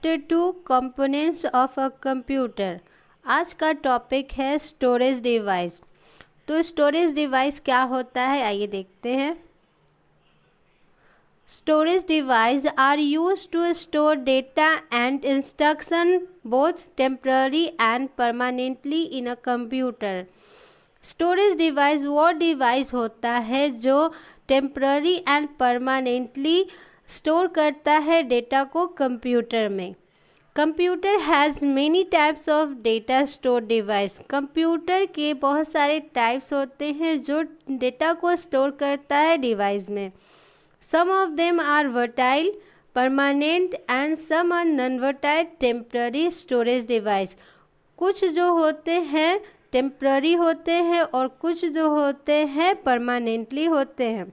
Chapter 2 components of a computer. आज का topic है स्टोरेज डिवाइस। तो स्टोरेज डिवाइस क्या होता है, आइए देखते हैं। Storage device are used to store data and instruction both temporary and permanently in a computer. Storage device वो डिवाइस होता है जो टेम्पररी एंड परमानेंटली स्टोर करता है डेटा को कंप्यूटर में। Computer has many types of data store device. Computer के बहुत सारे टाइप्स होते हैं जो डेटा को स्टोर करता है डिवाइस में। Some of them are volatile, permanent and some are non volatile temporary storage device. कुछ जो होते हैं टेम्पररी होते हैं और कुछ जो होते हैं परमानेंटली होते हैं।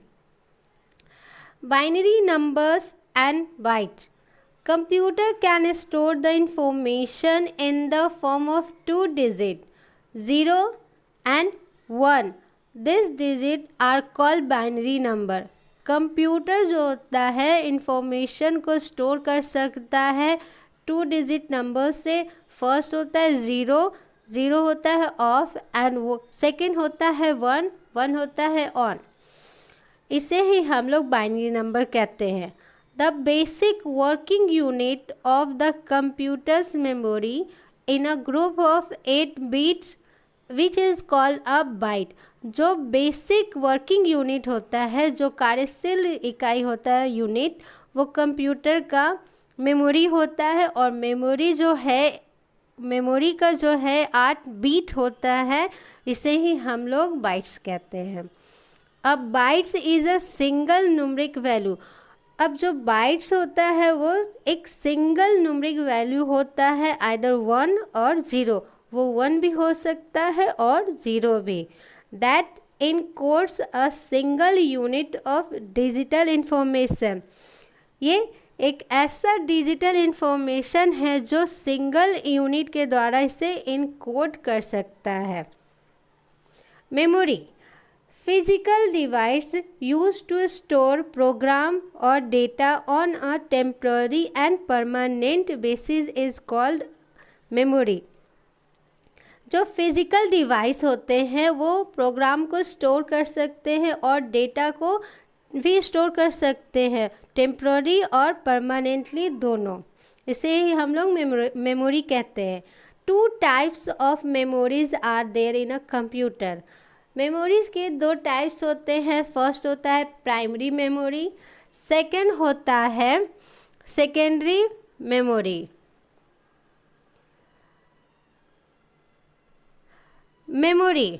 Binary numbers and bytes. Computer can store the information in the form of two digits, 0 and 1. These digits are called binary number. Computer जो होता है इंफॉर्मेशन को स्टोर कर सकता है 2 डिजिट नंबर से। फर्स्ट होता है 0, 0 होता है ऑफ एंड वो सेकेंड होता है 1, 1 होता है ऑन। इसे ही हम लोग बाइनरी नंबर कहते हैं। The basic working unit of the computer's memory in a group of 8 bits which is called a byte. जो बेसिक वर्किंग यूनिट होता है, जो कार्यशील इकाई होता है यूनिट, वो कंप्यूटर का मेमोरी होता है। और मेमोरी जो है, मेमोरी का जो है 8 बिट होता है, इसे ही हम लोग बाइट्स कहते हैं। अब bytes is a single numeric value. अब जो बाइट्स होता है वो एक सिंगल न्यूमरिक वैल्यू होता है, आइदर 1 और 0। वो 1 भी हो सकता है और 0 भी। That encodes a single unit of digital information. ये एक ऐसा डिजिटल इंफॉर्मेशन है जो सिंगल यूनिट के द्वारा इसे इनकोड कर सकता है। Memory physical device used to store program or data on a temporary and permanent basis is called memory। जो फिजिकल डिवाइस होते हैं वो प्रोग्राम को स्टोर कर सकते हैं और डेटा को भी स्टोर कर सकते हैं, टेम्पररी और परमानेंटली दोनों। इसे ही हम लोग मेमोरी कहते हैं। 2 types of memories are there in a computer. Memories के 2 टाइप्स होते हैं। फर्स्ट होता है प्राइमरी मेमोरी, सेकंड होता है secondary memory. Memory,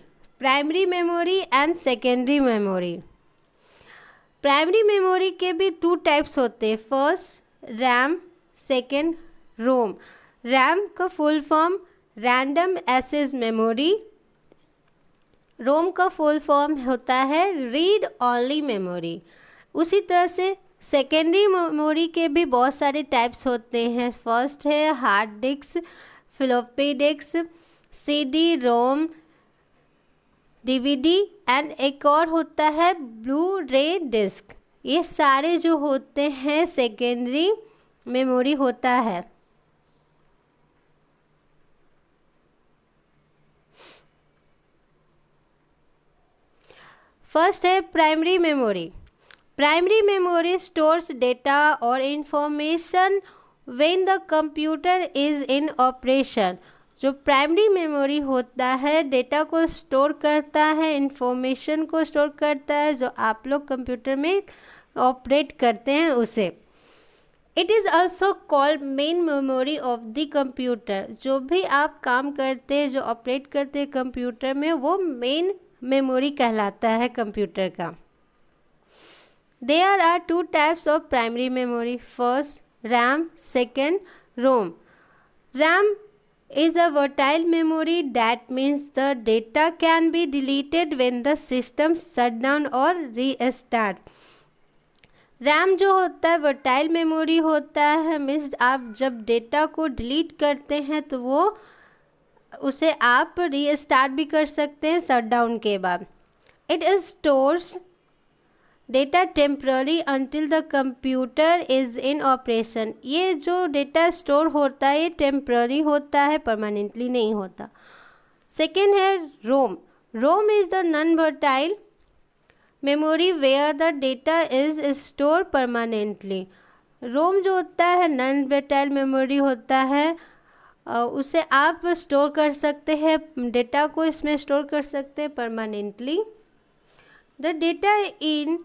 primary memory and secondary memory. Primary memory के भी 2 टाइप्स होते हैं। First RAM, second ROM. RAM का full form random access memory. ROM का फुल फॉर्म होता है रीड ओनली मेमोरी। उसी तरह से सेकेंडरी मेमोरी के भी बहुत सारे टाइप्स होते हैं। फर्स्ट है hard disk, floppy disk, CD ROM, DVD and एक और होता है ब्लू रे डिस्क। ये सारे जो होते हैं सेकेंडरी मेमोरी होता है। फर्स्ट है primary memory. Primary memory stores data और information when the computer is in operation. जो प्राइमरी मेमोरी होता है डेटा को स्टोर करता है, इंफॉर्मेशन को स्टोर करता है, जो आप लोग कंप्यूटर में ऑपरेट करते हैं उसे। It is also called main memory of the computer. जो भी आप काम करते हैं, जो ऑपरेट करते हैं कंप्यूटर में, वो मेन मेमोरी कहलाता है कंप्यूटर का। There are 2 types of primary memory. First RAM, second ROM. RAM is a volatile memory, that means the data can be deleted when the system shut down or restart। RAM जो होता है वर्टाइल memory होता है, means आप जब data को delete करते हैं तो वो उसे आप रीस्टार्ट भी कर सकते हैं शट डाउन के बाद। It stores data temporary until the computer is in operation. ये जो डेटा स्टोर होता है ये टेम्पररी होता है, परमानेंटली नहीं होता। सेकेंड है ROM. ROM is the non volatile memory where the data is store permanently. ROM जो होता है नॉन वोलेटाइल मेमोरी होता है, उसे आप स्टोर कर सकते हैं, डेटा को इसमें स्टोर कर सकते हैं permanently. The data in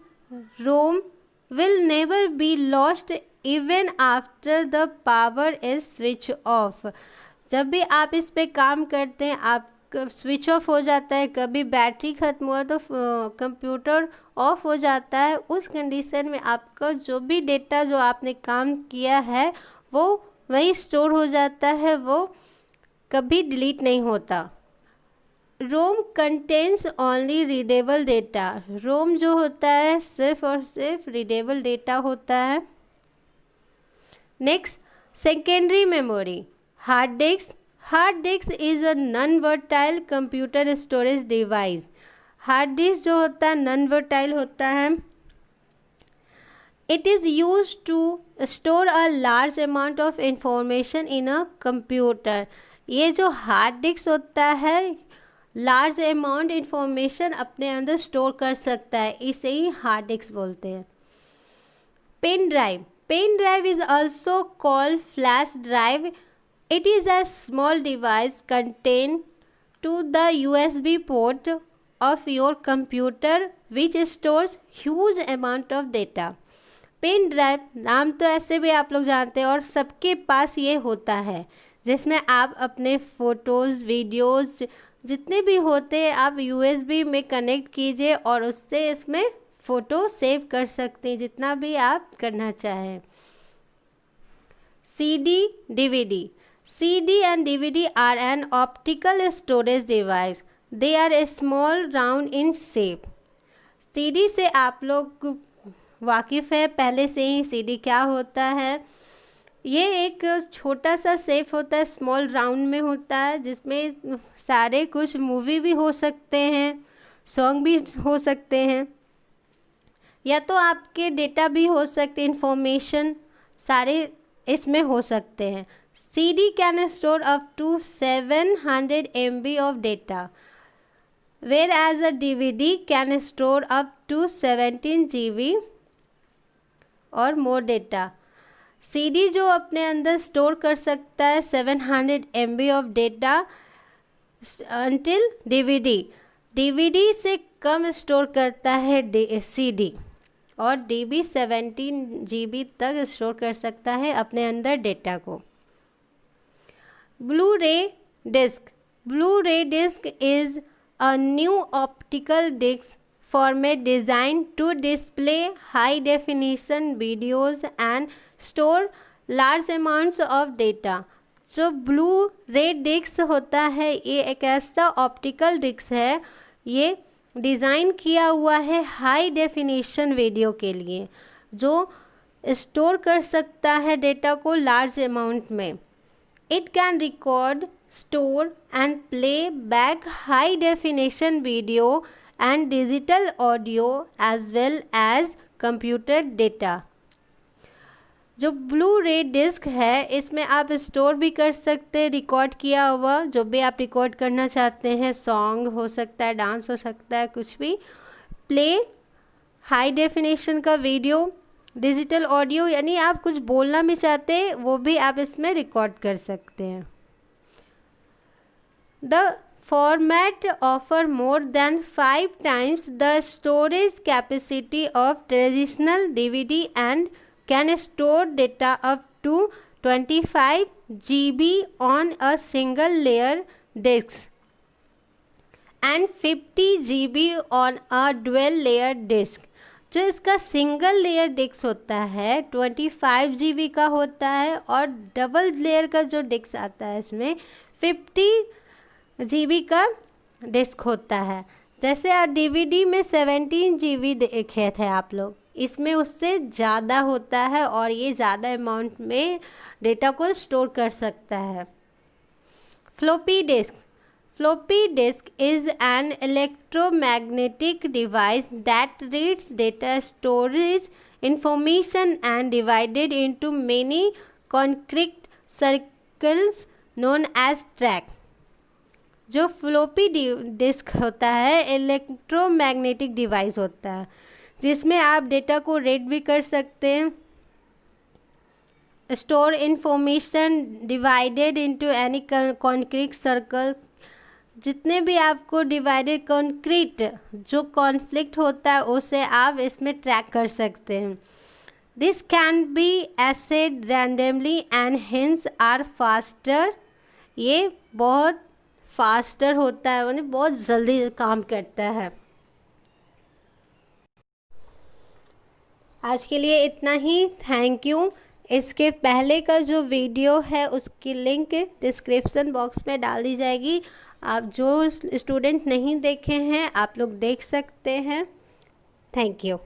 ROM will never be lost even after the power is switch off. जब भी आप इस पे काम करते हैं, आप स्विच ऑफ हो जाता है, कभी बैटरी ख़त्म हुआ तो कंप्यूटर ऑफ हो जाता है, उस कंडीशन में आपका जो भी डेटा जो आपने काम किया है वो वही स्टोर हो जाता है, वो कभी डिलीट नहीं होता। रोम कंटेन्स ओनली रीडेबल डेटा। रोम जो होता है सिर्फ और सिर्फ रीडेबल डेटा होता है। Next, secondary memory. Hard disk. Hard disk is a non volatile computer storage device. Hard disk जो होता है नॉन वोलेटाइल होता है। It is use to store a large amount of information in a computer. ये जो hard disk होता है large amount information अपने अंदर स्टोर कर सकता है, इसे ही हार्ड डिस्क बोलते हैं। Pen drive. Pen drive is also called flash drive. It is a small device contain to the USB port of your computer which stores huge amount of data. Pen drive नाम तो ऐसे भी आप लोग जानते हैं और सबके पास ये होता है, जिसमें आप अपने फ़ोटोज़ वीडियोज़ जितने भी होते हैं आप USB में कनेक्ट कीजिए और उससे इसमें फ़ोटो सेव कर सकते हैं, जितना भी आप करना चाहें। CD DVD। CD and DVD are an optical storage device. They are small round in shape. CD से आप लोग वाकिफ़ है पहले से ही, CD क्या होता है। ये एक छोटा सा सेफ होता है, स्मॉल राउंड में होता है, जिसमें सारे कुछ मूवी भी हो सकते हैं, सॉन्ग भी हो सकते हैं, या तो आपके डेटा भी हो सकते हैं, इंफॉर्मेशन सारे इसमें हो सकते हैं। CD can store up to 700 MB of data, whereas a DVD can store up to 17 GB और मोर डेटा। CD जो अपने अंदर स्टोर कर सकता है 700 MB of data until DVD से कम स्टोर करता है CD, और DB 17 GB तक स्टोर कर सकता है अपने अंदर डेटा को। Blu ray disc. Blu ray disc is a new optical disc format designed to display high definition videos and store large amounts of data। जो ब्लू रे डिस्क होता है ये एक ऐसा ऑप्टिकल डिस्क है, ये डिज़ाइन किया हुआ है हाई डेफिनेशन वीडियो के लिए, जो स्टोर कर सकता है डेटा को लार्ज अमाउंट में। It can record, store and play back high definition video and digital audio as well as computer data। जो ब्लू रे डिस्क है इसमें आप स्टोर भी कर सकते हैं रिकॉर्ड किया हुआ, जो भी आप रिकॉर्ड करना चाहते हैं, सॉन्ग हो सकता है, डांस हो सकता है, कुछ भी, प्ले हाई डेफिनेशन का वीडियो, डिजिटल ऑडियो, यानी आप कुछ बोलना भी चाहते हैं वो भी आप इसमें रिकॉर्ड कर सकते हैं। The format offer more than 5 times the storage capacity of traditional DVD and can store data up to 25 GB on a single layer disk and 50 GB on a dual layer disk। जो इसका single layer disc होता है 25 GB का होता है, और double layer का जो डिस्क आता है इसमें 50 GB का डिस्क होता है। जैसे DVD में 17 GB देखे थे आप लोग, इसमें उससे ज़्यादा होता है और ये ज़्यादा अमाउंट में डेटा को स्टोर कर सकता है। Floppy disk. Floppy disk is an electromagnetic device that reads data, stores information and divided into many concrete circles known as track. जो फ्लोपी डिस्क होता है इलेक्ट्रोमैग्नेटिक डिवाइस होता है जिसमें आप डेटा को रीड भी कर सकते हैं, store information, divided into any concrete circle, जितने भी आपको डिवाइडेड कॉन्क्रीट जो कॉन्फ्लिक्ट होता है उसे आप इसमें ट्रैक कर सकते हैं. This can be accessed randomly and hence are faster. ये बहुत फास्टर होता है, उन्हें बहुत जल्दी काम करता है. आज के लिए इतना ही. Thank you. इसके पहले का जो वीडियो है उसकी लिंक डिस्क्रिप्शन बॉक्स में डाल दी जाएगी. आप जो स्टूडेंट नहीं देखे हैं आप लोग देख सकते हैं. Thank you.